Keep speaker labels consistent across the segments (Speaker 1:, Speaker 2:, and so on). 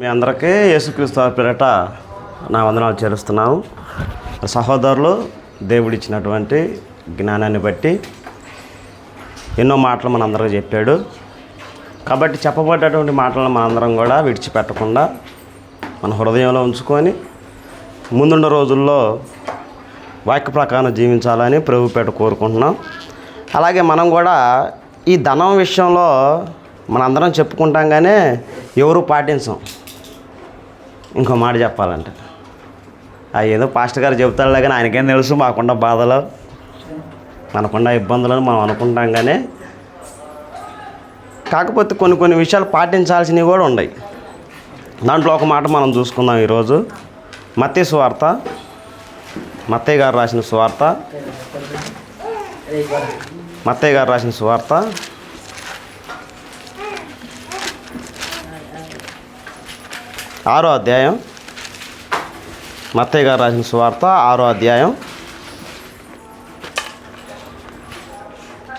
Speaker 1: మీ అందరికీ యేసుక్రీస్తు పేరిట నా వందనాలు చేరుస్తున్నాము. సహోదరులు, దేవుడిచ్చినటువంటి జ్ఞానాన్ని బట్టి ఎన్నో మాటలు మనందరికీ చెప్పాడు. కాబట్టి చెప్పబడ్డటువంటి మాటలను మనందరం కూడా విడిచిపెట్టకుండా మన హృదయంలో ఉంచుకొని ముందున్న రోజుల్లో వాక్య ప్రకారం జీవించాలని ప్రభుపేట కోరుకుంటున్నాం. అలాగే మనం కూడా ఈ ధనం విషయంలో మనందరం చెప్పుకుంటాం, కానీ ఎవరు పాటించం. ఇంకో మాట చెప్పాలంటే ఏదో పాస్టర్ గారు చెబుతాడులే, కానీ ఆయనకేం తెలుసు మాకున్న బాధలు, మనకున్న ఇబ్బందులను మనం అనుకుంటాం. కానీ కాకపోతే కొన్ని విషయాలు పాటించాల్సినవి కూడా ఉన్నాయి. దాంట్లో ఒక మాట మనం చూసుకుందాం ఈరోజు. మత్తయి సువార్త, మత్తయి గారు రాసిన సువార్త, మత్తయి గారు రాసిన సువార్త 6వ అధ్యాయం. మత్తయి గారు రాసిన సువార్త 6వ అధ్యాయం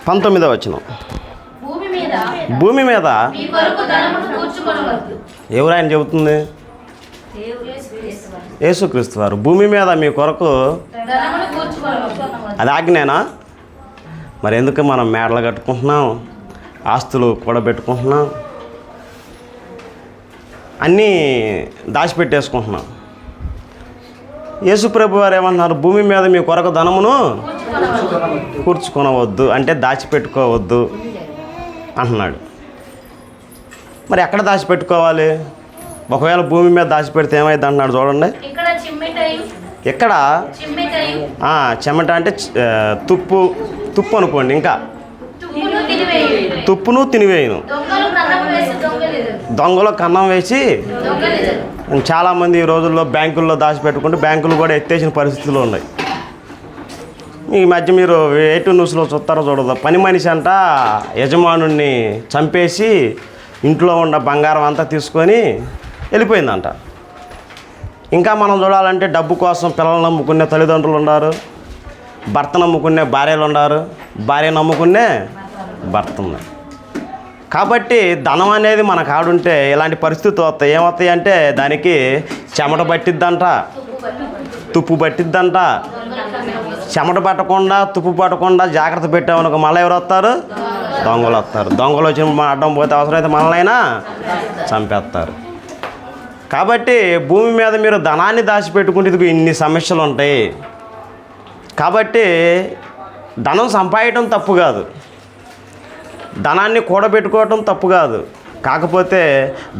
Speaker 1: 19వ వచనం. భూమి మీద ఎవరు ఆయన చెబుతుంది? యేసుక్రీస్తు వారు. భూమి మీద మీ కొరకు, అది ఆజ్ఞేనా? మరి ఎందుకు మనం మేడలు కట్టుకుంటున్నాం, ఆస్తులు కూడా పెట్టుకుంటున్నాం, అన్నీ దాచిపెట్టేసుకుంటున్నాం? యేసుప్రభు వారు ఏమన్నారు? భూమి మీద మీ కొరకు ధనమును కూర్చుకొనవద్దు, అంటే దాచిపెట్టుకోవద్దు అంటున్నాడు. మరి ఎక్కడ దాచిపెట్టుకోవాలి? ఒకవేళ భూమి మీద దాచిపెడితే ఏమైంది అంటున్నాడు చూడండి. ఎక్కడ? చెమట అంటే తుప్పు అనుకోండి. ఇంకా తుప్పును తినివేయును, దొంగలు కన్నం వేసి. చాలామంది ఈ రోజుల్లో బ్యాంకుల్లో దాచిపెట్టుకుంటే బ్యాంకులు కూడా ఎత్తేసిన పరిస్థితులు ఉన్నాయి. ఈ మధ్య మీరు A2 న్యూస్లో చూస్తారో చూడదు, పని మనిషి అంట యజమానుడిని చంపేసి ఇంట్లో ఉన్న బంగారం అంతా తీసుకొని వెళ్ళిపోయిందంట. ఇంకా మనం చూడాలంటే డబ్బు కోసం పిల్లలు నమ్ముకునే తల్లిదండ్రులు ఉన్నారు, భర్త నమ్ముకునే భార్యలు ఉన్నారు, భార్య నమ్ముకునే భర్త ఉన్నారు. కాబట్టి ధనం అనేది మన కాడుంటే ఇలాంటి పరిస్థితులు వస్తాయి. ఏమవుతాయి అంటే దానికి చెమట పట్టిద్దంట, తుప్పు పట్టిద్దంట. చెమట పట్టకుండా, తుప్పు పట్టకుండా జాగ్రత్త పెట్టామనుకో మళ్ళీ ఎవరు వస్తారు? దొంగలు వస్తారు. దొంగలు వచ్చి అడ్డం పోతే అవసరమైతే మనల్నైనా చంపేస్తారు. కాబట్టి భూమి మీద మీరు ధనాన్ని దాచిపెట్టుకుంటే ఇదిగో ఇన్ని సమస్యలు ఉంటాయి. కాబట్టి ధనం సంపాదించడం తప్పు కాదు, ధనాన్ని కూడబెట్టుకోవటం తప్పు కాదు. కాకపోతే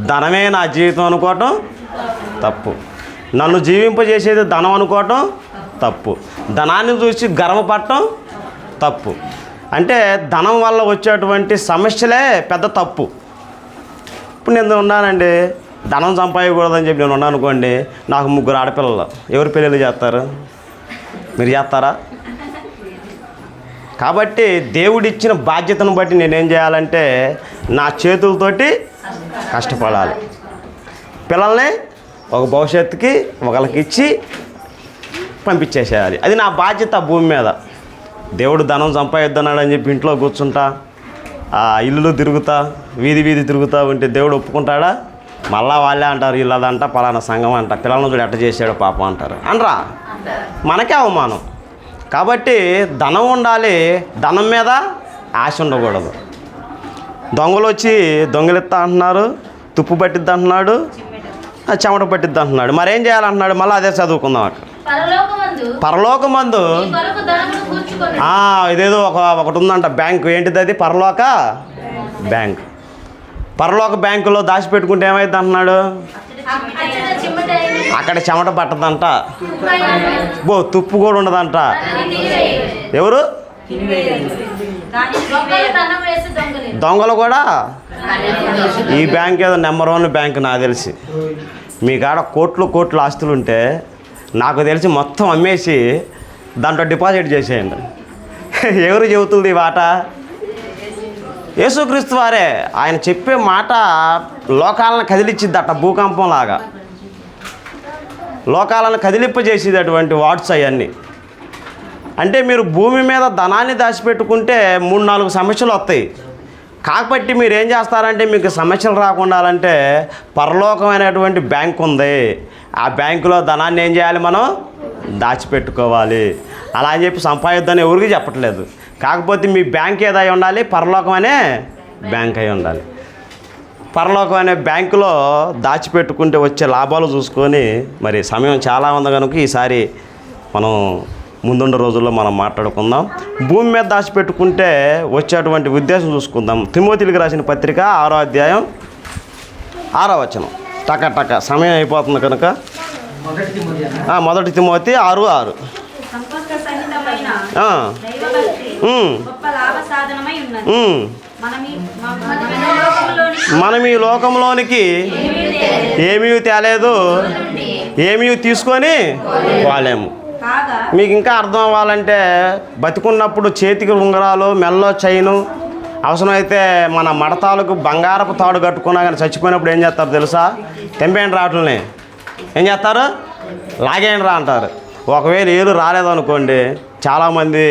Speaker 1: ధనమే నా జీవితం అనుకోవటం తప్పు. నన్ను జీవింపజేసేది ధనం అనుకోవటం తప్పు. ధనాన్ని చూసి గర్వపడటం తప్పు. అంటే ధనం వల్ల వచ్చేటువంటి సమస్యలే పెద్ద తప్పు. ఇప్పుడు నేను ఉన్నానండి, ధనం సంపాదించకూడదని చెప్పి నేను ఉన్నాను అనుకోండి, నాకు 3 ఆడపిల్లలు, ఎవరు పెళ్ళిళ్ళు చేస్తారు? మీరు చేస్తారా? కాబట్టి దేవుడిచ్చిన బాధ్యతను బట్టి నేనేం చేయాలంటే నా చేతులతోటి కష్టపడాలి. పిల్లల్ని ఒక భవిష్యత్తుకి ఒకరికి ఇచ్చి పంపించేసేయాలి. అది నా బాధ్యత భూమి మీద. దేవుడు ధనం సంపాదిద్దన్నాడని చెప్పి ఇంట్లో కూర్చుంటా, ఇల్లు తిరుగుతా, వీధి తిరుగుతూ ఉంటే దేవుడు ఒప్పుకుంటాడా? మళ్ళా వాళ్ళే అంటారు, ఇల్లదంట, పలానా సంఘం అంట, పిల్లలను చూడు ఎట్ట చేసాడు పాపం అంటారు. అనరా? మనకే అవమానం. కాబట్టి ధనం ఉండాలి, ధనం మీద ఆశ ఉండకూడదు. దొంగలు వచ్చి దొంగలిస్తా అంటున్నారు, తుప్పు పట్టిద్ది అంటున్నాడు, చెమట పట్టిద్ది అంటున్నాడు. మరేం చేయాలంటున్నాడు? మళ్ళీ అదే చదువుకుందాం. అక్కడ పరలోకమందు ఇదేదో ఒకటి ఉందంట బ్యాంకు. ఏంటిది అది? పరలోక బ్యాంక్. పరలోక బ్యాంకులో దాచిపెట్టుకుంటే ఏమైంది అంటున్నాడు? అక్కడ చెమట పట్టదంట, తుప్పు కూడా ఉండదంట. ఎవరు? దొంగలు కూడా. ఈ బ్యాంక్ ఏదో నెంబర్ 1 బ్యాంక్ నాకు తెలిసి. మీ కాడ కోట్లు ఆస్తులు ఉంటే నాకు తెలిసి మొత్తం అమ్మేసి దాంట్లో డిపాజిట్ చేసేయండి. ఎవరు చెబుతుంది ఈ మాట? యేసుక్రీస్తు వారే. ఆయన చెప్పే మాట లోకాలను కదిలిచ్చిద్దట, భూకంపం లాగా లోకాలను కదిలింపజేసేది అటువంటి వాట్స్ అవన్నీ. అంటే మీరు భూమి మీద ధనాన్ని దాచిపెట్టుకుంటే 3-4 సమస్యలు వస్తాయి. కాబట్టి మీరు ఏం చేస్తారంటే మీకు సమస్యలు రాకుండా అంటే పరలోకమైనటువంటి బ్యాంక్ ఉంది. ఆ బ్యాంకులో ధనాన్ని ఏం చేయాలి, మనం దాచిపెట్టుకోవాలి. అలా అని చెప్పి సంపాదిద్దని ఎవరికి చెప్పట్లేదు. కాకపోతే మీ బ్యాంక్ ఏదై ఉండాలి, పరలోకం అనే బ్యాంక్ అయి ఉండాలి. పరలోకం అనే బ్యాంకులో దాచిపెట్టుకుంటే వచ్చే లాభాలు చూసుకొని, మరి సమయం చాలా ఉంది కనుక ఈసారి మనం ముందున్న రోజుల్లో మనం మాట్లాడుకుందాం. భూమి మీద దాచిపెట్టుకుంటే వచ్చేటువంటి ఉద్దేశం చూసుకుందాం. తిమోతిలకు రాసిన పత్రిక 6వ అధ్యాయం 6వ వచనం. టక సమయం అయిపోతుంది కనుక మొదటి తిమోతి 6:6. మనం ఈ లోకంలోనికి ఏమీ తేలేదు, ఏమీ తీసుకొని పోలేము. మీకు ఇంకా అర్థం అవ్వాలంటే బతికున్నప్పుడు చేతికి ఉంగరాలు, మెల్లో చైను, అవసరమైతే మన మడతాలకు బంగారపు తాడు కట్టుకున్నా కానీ చచ్చిపోయినప్పుడు ఏం చేస్తారు తెలుసా? తెంపేయండి రావట్లని ఏం చేస్తారు? లాగేయండి రా అంటారు. ఒకవేళ ఏరు రాలేదనుకోండి, చాలామంది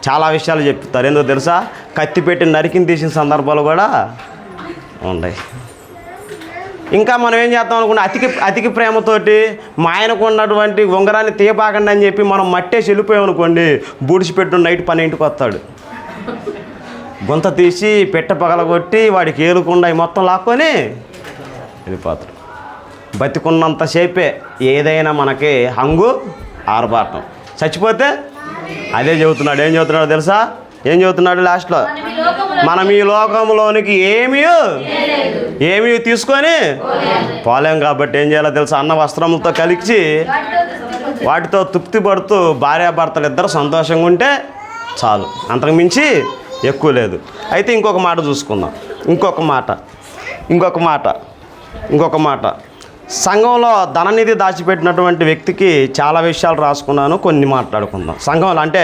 Speaker 1: చాలా విషయాలు చెప్తారు. ఎందుకు తెలుసా? కత్తి పెట్టి నరికిని తీసిన సందర్భాలు కూడా ఉన్నాయి. ఇంకా మనం ఏం చేస్తాం అనుకుంటే అతికి ప్రేమతోటి మా ఆయనకు ఉన్నటువంటి ఉంగరాన్ని తీయపాకండి అని చెప్పి మనం మట్టేసి వెళ్ళిపోయామనుకోండి, బూడిచిపెట్టు నైట్ 12ంటికి వస్తాడు. గుంత తీసి పెట్ట పగలగొట్టి వాడికి ఏలుకుండా మొత్తం లాక్కొని వెళ్ళిపోతాడు. బతికున్నంతసేపే ఏదైనా మనకి హంగు ఆర్భాటం. చచ్చిపోతే అదే చెబుతున్నాడు. ఏం చెబుతున్నాడు తెలుసా? ఏం చెబుతున్నాడు లాస్ట్లో? మనం ఈ లోకంలోనికి ఏమీ తీసుకొని పోలేం. కాబట్టి ఏం చేయాలో తెలుసా? అన్న వస్త్రములతో కలిసి వాటితో తృప్తి పడుతూ భార్యాభర్తలు ఇద్దరు సంతోషంగా ఉంటే చాలు, అంతకు మించి ఎక్కువ లేదు. అయితే ఇంకొక మాట చూసుకుందాం. ఇంకొక మాట సంఘంలో ధననిధి దాచిపెట్టినటువంటి వ్యక్తికి చాలా విషయాలు రాసుకున్నాను, కొన్ని మాట్లాడుకుందాం. సంఘంలో అంటే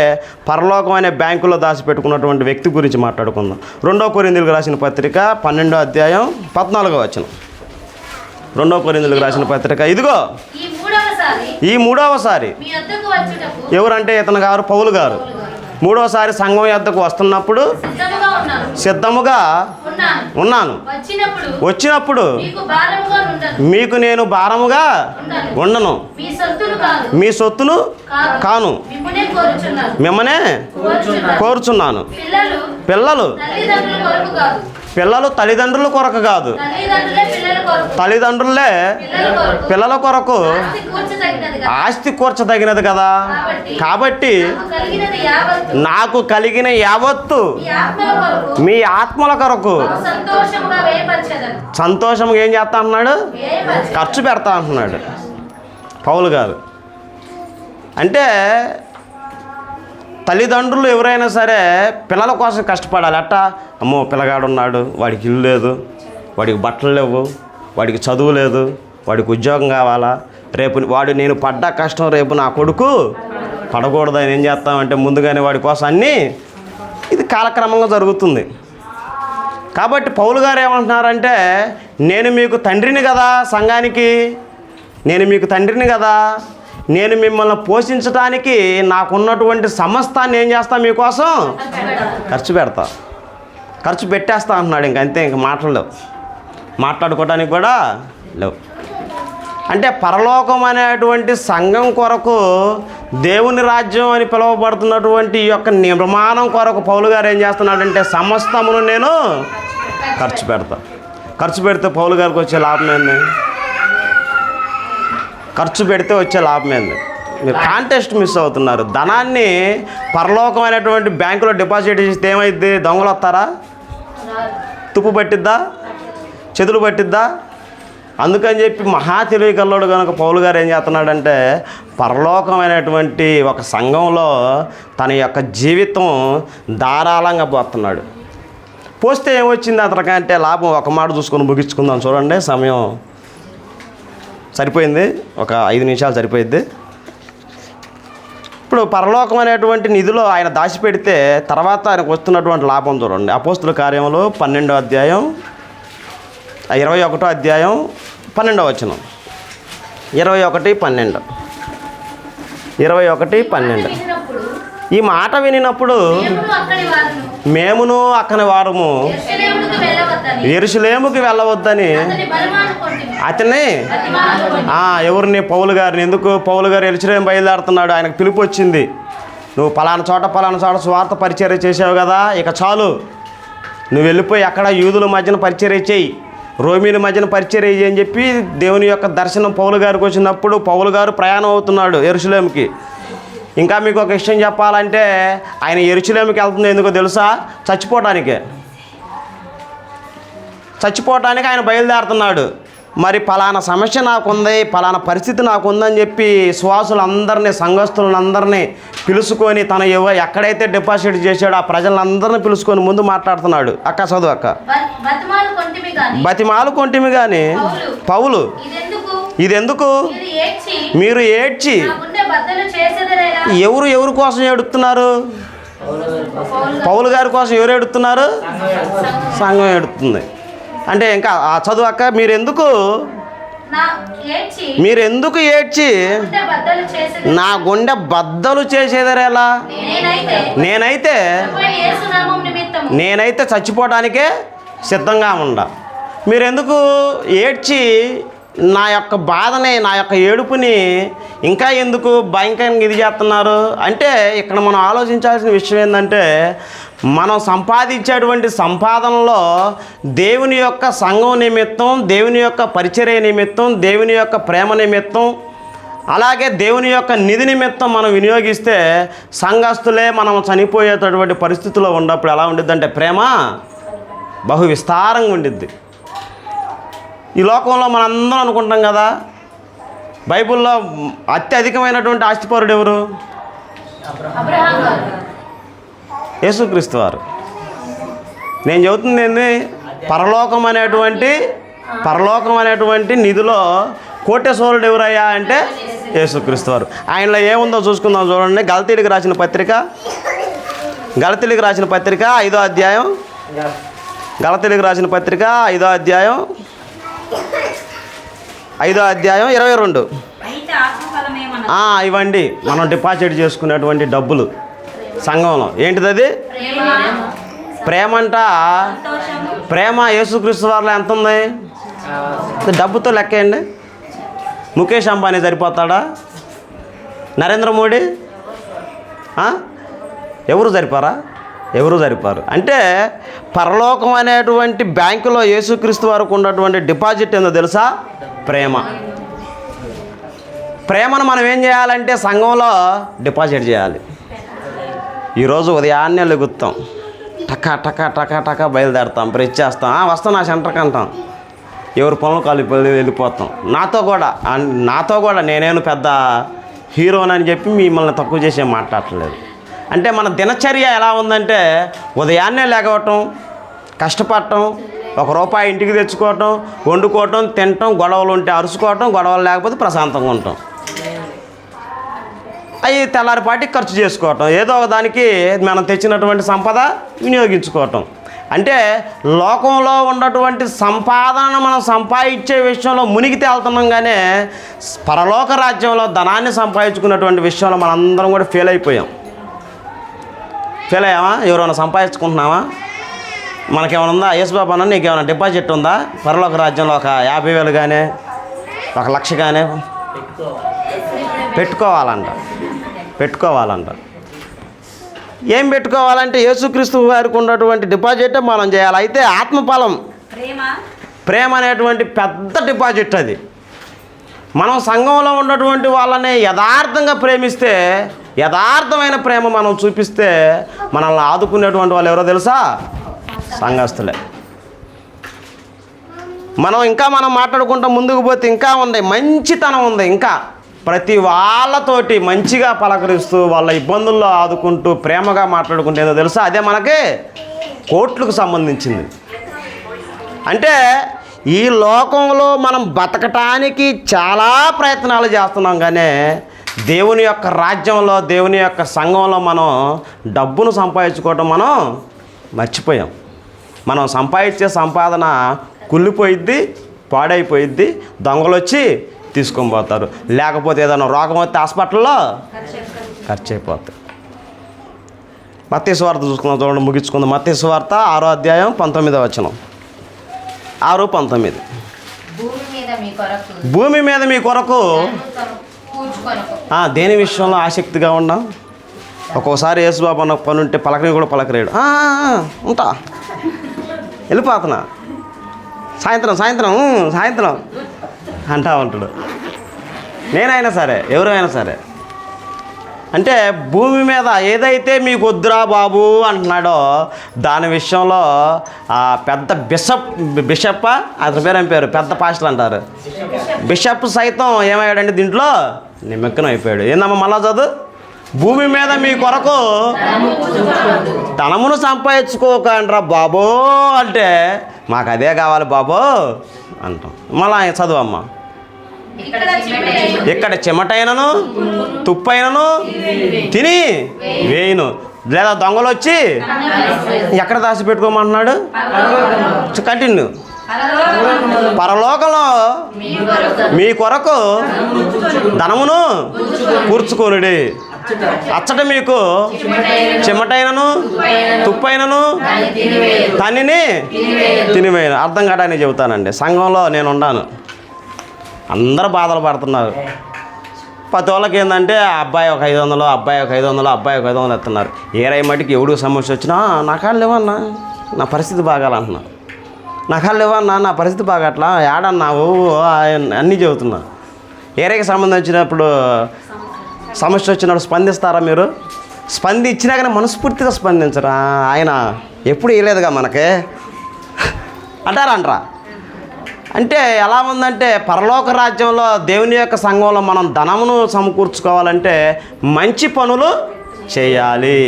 Speaker 1: పరలోకం అనే బ్యాంకులో దాచిపెట్టుకున్నటువంటి వ్యక్తి గురించి మాట్లాడుకుందాం. 2 కొరింథీయులకు రాసిన పత్రిక 12వ అధ్యాయం 14వ వచనం. 2 కొరింథీయులకు రాసిన పత్రిక. ఇదిగో ఈ మూడవసారి ఎవరంటే ఇతను గారు, పౌలు గారు మూడవసారి సంఘం యొద్దకు వస్తున్నప్పుడు సిద్ధముగా ఉన్నాను. వచ్చినప్పుడు మీకు నేను భారముగా ఉండను, మీ సొత్తును కాను, మిమ్మనే కోరుచున్నాను. పిల్లలు తల్లిదండ్రుల కొరకు కాదు, తల్లిదండ్రులే పిల్లల కొరకు ఆస్తి కూర్చదగినది కదా. కాబట్టి నాకు కలిగిన యావత్తు మీ ఆత్మల కొరకు సంతోషంగా ఏం చేస్తా అంటున్నాడు? ఖర్చు పెడతా అంటున్నాడు పౌలు గారు. అంటే తల్లిదండ్రులు ఎవరైనా సరే పిల్లల కోసం కష్టపడాలి. అట్టా అమ్మో పిల్లగాడు ఉన్నాడు, వాడికి ఇల్లు లేదు, వాడికి బట్టలు లేవు, వాడికి చదువు లేదు, వాడికి ఉద్యోగం కావాలా, రేపు నేను పడ్డ కష్టం రేపు నా కొడుకు పడకూడదని ఏం చేస్తామంటే ముందుగానే వాడి కోసం అన్నీ ఇది కాలక్రమంగా జరుగుతుంది. కాబట్టి పౌలు గారు ఏమంటున్నారంటే, నేను మీకు తండ్రిని కదా, సంఘానికి నేను మీకు తండ్రిని కదా, నేను మిమ్మల్ని పోషించడానికి నాకున్నటువంటి సమస్తాన్ని ఏం చేస్తా, మీకోసం ఖర్చు పెట్టేస్తా అంటున్నాడు. ఇంకంతే, ఇంక మాట్లాడుకోవడానికి కూడా లేవు. అంటే పరలోకం అనేటువంటి సంఘం కొరకు, దేవుని రాజ్యం అని పిలువబడుతున్నటువంటి ఈ యొక్క నిర్మాణం కొరకు పౌలు గారు ఏం చేస్తున్నాడంటే, సమస్తమును నేను ఖర్చు పెడితే పౌలు గారికి వచ్చే లాభం ఏంది? ఖర్చు పెడితే వచ్చే లాభం ఏంది? మీరు కాంటెస్ట్ మిస్ అవుతున్నారు. ధనాన్ని పరలోకమైనటువంటి బ్యాంకులో డిపాజిట్ చేస్తే ఏమైద్ది? దొంగలు వస్తారా? తుప్పు పట్టిద్దా? చెదులు పట్టిద్దా? అందుకని చెప్పి మహా తెలివి కల్లోడు కనుక పౌలు గారు ఏం చేస్తున్నాడంటే, పరలోకమైనటువంటి ఒక సంఘంలో తన యొక్క జీవితం ధారాళంగా పోతున్నాడు. పోస్తే ఏమొచ్చింది అతనికంటే లాభం? ఒక మాట చూసుకొని ముగించుకుందాం. చూడండి, సమయం సరిపోయింది, ఒక 5 నిమిషాలు సరిపోయింది. ఇప్పుడు పరలోకం అనేటువంటి నిధిలో ఆయన దాచిపెడితే తర్వాత ఆయనకు వస్తున్నటువంటి లాభం చూడండి. అపోస్తుల కార్యములు 12వ అధ్యాయం 21వ అధ్యాయం 12వ వచనం. 21:12 ఈ మాట వినినప్పుడు మేమును అక్కని వారము యెరూషలేముకి వెళ్ళవద్దని అతన్ని ఎవరిని పౌలు గారిని, ఎందుకు పౌలు గారు యెరూషలేము బయలుదేరుతున్నాడు, ఆయనకు పిలుపు వచ్చింది, నువ్వు పలానా చోట స్వార్థ పరిచర్య చేసావు కదా, ఇక చాలు, నువ్వు వెళ్ళిపోయి అక్కడ యూదుల మధ్యన పరిచర్య చేయి, రోమీల మధ్యన పరిచర్య చేయి అని చెప్పి దేవుని యొక్క దర్శనం పౌలు గారికి వచ్చినప్పుడు పౌలు గారు ప్రయాణం అవుతున్నాడు యెరూషలేముకి. ఇంకా మీకు ఒక విషయం చెప్పాలంటే ఆయన యెరూషలేముకి వెళ్తుంది ఎందుకో తెలుసా? చచ్చిపోవటానికి ఆయన బయలుదేరుతున్నాడు. మరి పలానా సమస్య నాకుంది, పలానా పరిస్థితి నాకుందని చెప్పి విశ్వాసులందరినీ, సంఘస్థులందరినీ పిలుచుకొని తన ఎక్కడైతే డిపాజిట్ చేశాడో ఆ ప్రజలందరినీ పిలుచుకొని ముందు మాట్లాడుతున్నాడు. అక్క చదువు అక్క. బతిమాలు కొంటిమి కానీ పౌలు ఇదెందుకు మీరు ఏడ్చి, ఎవరు కోసం ఏడుస్తున్నారు? పౌలు గారి కోసం ఎవరు ఏడుస్తున్నారు? సంఘం ఏడుస్తుంది. అంటే ఇంకా ఆ చదువు అక్క. మీరెందుకు ఏడ్చి నా గుండె బద్దలు చేసేదరేలా? నేనైతే చచ్చిపోవడానికే సిద్ధంగా ఉండా. మీరెందుకు ఏడ్చి నా యొక్క బాధని, నా యొక్క ఏడుపుని ఇంకా ఎందుకు భయంకరంగా ఇది చేస్తున్నారు అంటే, ఇక్కడ మనం ఆలోచించాల్సిన విషయం ఏంటంటే, మనం సంపాదించేటువంటి సంపాదనలో దేవుని యొక్క సంఘం నిమిత్తం, దేవుని యొక్క పరిచర్య నిమిత్తం, దేవుని యొక్క ప్రేమ నిమిత్తం, అలాగే దేవుని యొక్క నిధి నిమిత్తం మనం వినియోగిస్తే సంఘస్థులే మనం చనిపోయేటటువంటి పరిస్థితిలో ఉన్నప్పుడు ఎలా ఉండిద్ది అంటే, ప్రేమ బహు విస్తారంగా ఉండిద్ది. ఈ లోకంలో మనందరం అనుకుంటాం కదా, బైబిల్లో అత్యధికమైనటువంటి ఆస్తిపరుడు ఎవరు? యేసుక్రీస్తు వారు. నేను చెబుతుంది ఏంది, పరలోకం అనేటువంటి నిధిలో కోటేశ్వరుడు ఎవరయ్యా అంటే యేసుక్రీస్తు వారు. ఆయనలో ఏముందో చూసుకుందాం చూడండి. గలతీయులకు రాసిన పత్రిక 5వ అధ్యాయం, గలతీయులకు రాసిన పత్రిక 5వ అధ్యాయం 22. ఇవ్వండి మనం డిపాజిట్ చేసుకునేటువంటి డబ్బులు సంఘంలో. ఏంటిది అది? ప్రేమ అంట. ప్రేమ యేసుక్రీస్తు వారిలో ఎంత ఉంది? డబ్బుతో లెక్కేయండి. ముఖేష్ అంబానీ సరిపోతాడా? నరేంద్ర మోడీ? ఎవరు సరిపారు. అంటే పరలోకం అనేటువంటి బ్యాంకులో యేసుక్రీస్తు వారికి ఉన్నటువంటి డిపాజిట్ ఏందో తెలుసా? ప్రేమను మనం ఏం చేయాలంటే సంఘంలో డిపాజిట్ చేయాలి. ఈరోజు ఉదయాన్నే లెగుతాం, టకా బయలుదేరుతాం, బ్రష్ చేస్తాం, వస్తాం నా సెంటర్కి అంటాం, ఎవరి పనులు కాలు వెళ్ళిపోతాం. నాతో కూడా నేనేను పెద్ద హీరోనని చెప్పి మిమ్మల్ని తక్కువ చేసి మాట్లాడట్లేదు. అంటే మన దినచర్య ఎలా ఉందంటే, ఉదయాన్నే లేగవటం, కష్టపడటం, ₹1 ఇంటికి తెచ్చుకోవటం, వండుకోవటం, తినటం, గొడవలు ఉంటే అరుచుకోవటం, గొడవలు లేకపోతే ప్రశాంతంగా ఉండటం, అవి తెల్లారిపాటికి ఖర్చు చేసుకోవటం, ఏదో ఒక దానికి మనం తెచ్చినటువంటి సంపద వినియోగించుకోవటం. అంటే లోకంలో ఉన్నటువంటి సంపాదనను మనం సంపాదించే విషయంలో మునిగి తేలుతున్నాం, కానీ పరలోక రాజ్యంలో ధనాన్ని సంపాదించుకున్నటువంటి విషయంలో మనందరం కూడా ఫెయిల్ అయ్యామా? ఎవరైనా సంపాదించుకుంటున్నామా? మనకేమైనా ఉందా? యేసుబాబు అన్న నీకేమైనా డిపాజిట్ ఉందా? పరలోక రాజ్యంలో ఒక 50,000 కానీ 1,00,000 కానీ పెట్టుకోవాలంట. ఏం పెట్టుకోవాలంటే యేసుక్రీస్తు వారికి ఉన్నటువంటి డిపాజిట్ మనం చేయాలి. అయితే ఆత్మఫలం ప్రేమ అనేటువంటి పెద్ద డిపాజిట్ అది. మనం సంఘంలో ఉన్నటువంటి వాళ్ళని యథార్థంగా ప్రేమిస్తే, యథార్థమైన ప్రేమ మనం చూపిస్తే మనల్ని ఆదుకునేటువంటి వాళ్ళు ఎవరో తెలుసా? సంఘస్థులే. మనం మాట్లాడుకుంటూ ముందుకు పోతే ఇంకా ఉంది, మంచితనం ఉంది. ఇంకా ప్రతి వాళ్ళతోటి మంచిగా పలకరిస్తూ వాళ్ళ ఇబ్బందుల్లో ఆదుకుంటూ ప్రేమగా మాట్లాడుకుంటే ఏదో తెలుసా? అదే మనకి కోట్లకు సంబంధించింది. అంటే ఈ లోకంలో మనం బతకటానికి చాలా ప్రయత్నాలు చేస్తున్నాం, కానీ దేవుని యొక్క రాజ్యంలో, దేవుని యొక్క సంఘంలో మనం డబ్బును సంపాదించుకోవటం మనం మర్చిపోయాం. మనం సంపాదించే సంపాదన కుళ్ళిపోయిద్ది, పాడైపోయిద్ది, దొంగలు వచ్చి తీసుకొని పోతారు, లేకపోతే ఏదైనా రోగం వస్తే హాస్పిటల్లో ఖర్చు అయిపోతాయి. మత్తయి సువార్త చూసుకుందాం, చూడండి, ముగించుకుందాం. మత్తయి సువార్త 6వ అధ్యాయం 19వ వచనం. 6:19. భూమి మీద మీ కొరకు దేని విషయంలో ఆసక్తిగా ఉన్నాం. ఒక్కోసారి యేసుబాబు అన్న పని ఉంటే పలకని కూడా పలకరేడు. ఉంటా, వెళ్ళిపోతున్నా, సాయంత్రం అంటా ఉంటాడు. నేనైనా సరే, ఎవరైనా సరే. అంటే భూమి మీద ఏదైతే మీకు వద్దురా బాబు అంటున్నాడో దాని విషయంలో పెద్ద బిషప్ అతని పేరు పెద్ద పాస్టర్ అంటారు. బిషప్ సైతం ఏమయ్యాడంటే దీంట్లో నిమగ్నం అయిపోయాడు. ఏందమ్మా మళ్ళా చదువు. భూమి మీద మీ కొరకు ధనమును సంపాదించుకోకండ్రా బాబో అంటే మాకు అదే కావాలి బాబో అంటాం. మళ్ళా చదువు అమ్మ. ఇక్కడ చెమటైనను తుప్పైనను తిని వేయును, లేదా దొంగలు వచ్చి ఎక్కడ దాచిపెట్టుకోమంటున్నాడు. కంటిన్యూ. పరలోకంలో మీ కొరకు ధనమును కూర్చుకోనుడి, అచ్చట మీకు చెమటైనను తుప్పైనను తనిని తినివేయను. అర్థం కావడానికి చెబుతానండి. సంఘంలో నేను ఉన్నాను, అందరూ బాధలు పడుతున్నారు. ప్రతి వాళ్ళకి ఏంటంటే అబ్బాయి ఒక 500, అబ్బాయి ఒక 500, అబ్బాయి ఒక 500 ఎత్తున్నారు. ఏరై మటుకు ఎవడు సమస్య వచ్చినా నా కాళ్ళు లేవన్నా, నా పరిస్థితి బాగాలంటున్నా, నా కాళ్ళు లేవన్నా, నా పరిస్థితి బాగట్లా, ఏడన్నావు అన్నీ చెబుతున్నా. ఏరైకి సంబంధించినప్పుడు సమస్య వచ్చినప్పుడు స్పందిస్తారా మీరు? స్పందించినా కానీ మనస్ఫూర్తిగా స్పందించరా? ఆయన ఎప్పుడు ఇవ్వలేదుగా మనకి అంటారా? అంటే ఎలా ఉందంటే పరలోక రాజ్యంలో దేవుని యొక్క సంఘంలో మనం ధనమును సమకూర్చుకోవాలంటే మంచి పనులు చేయాలి,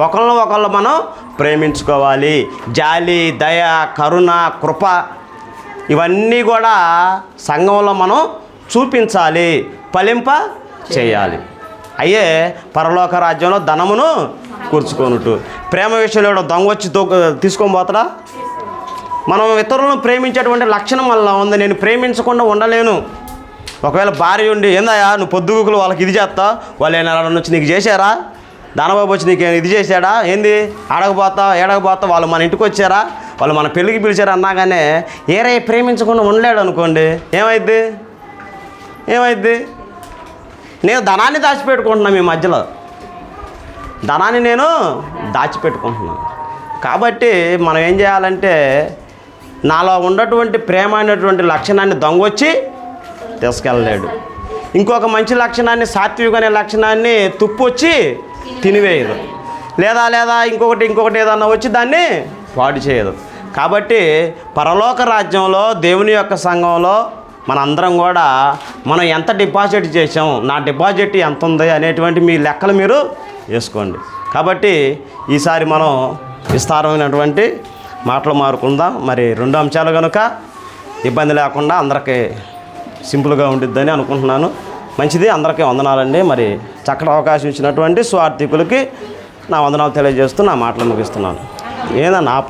Speaker 1: ఒకళ్ళు మనం ప్రేమించుకోవాలి, జాలి, దయ, కరుణ, కృప ఇవన్నీ కూడా సంఘంలో మనం చూపించాలి, ఫలింప చేయాలి. అయ్యే పరలోక రాజ్యంలో ధనమును కూర్చుకోనుట్టు. ప్రేమ విషయంలో దొంగ వచ్చి తీసుకొని పోతాడా? మనం ఇతరులను ప్రేమించేటువంటి లక్షణం వల్ల ఉంది. నేను ప్రేమించకుండా ఉండలేను. ఒకవేళ భార్య ఉండి ఏందయ్యా నువ్వు పొద్దుగుకులు వాళ్ళకి ఇది చేస్తావు, వాళ్ళు ఏమైనా వచ్చి నీకు చేశారా, దానబాబు వచ్చి నీకు ఇది చేశాడా, ఏంది ఏడకపోతా వాళ్ళు మన ఇంటికి వచ్చారా, వాళ్ళు మన పెళ్ళికి పిలిచారా అన్నాగానే ఏరే ప్రేమించకుండా ఉండలేడు అనుకోండి, ఏమైద్ది? నేను ధనాన్ని దాచిపెట్టుకుంటున్నాను, మీ మధ్యలో ధనాన్ని నేను దాచిపెట్టుకుంటున్నాను. కాబట్టి మనం ఏం చేయాలంటే నాలో ఉన్నటువంటి ప్రేమ అనేటువంటి లక్షణాన్ని దొంగొచ్చి తీసుకెళ్ళలేడు. ఇంకొక మంచి లక్షణాన్ని, సాత్విక అనే లక్షణాన్ని తుప్పు వచ్చి తినివేయదు, లేదా ఇంకొకటి ఏదన్నా వచ్చి దాన్ని పాడు చేయదు. కాబట్టి పరలోక రాజ్యంలో దేవుని యొక్క సంఘంలో మనందరం కూడా మనం ఎంత డిపాజిట్ చేసాం, నా డిపాజిట్ ఎంత ఉంది అనేటువంటి మీ లెక్కలు మీరు వేసుకోండి. కాబట్టి ఈసారి మనం విస్తారమైనటువంటి మాటలు మారుకుందాం. మరి 2 అంశాలు కనుక ఇబ్బంది లేకుండా అందరికీ సింపుల్గా ఉండిద్దని అనుకుంటున్నాను. మంచిది, అందరికీ వందనాలండి. మరి చక్కటి అవకాశం ఇచ్చినటువంటి స్వార్థికులకి నా వందనాలు తెలియజేస్తూ నా మాటలు ముగిస్తున్నాను. ఏదన్నా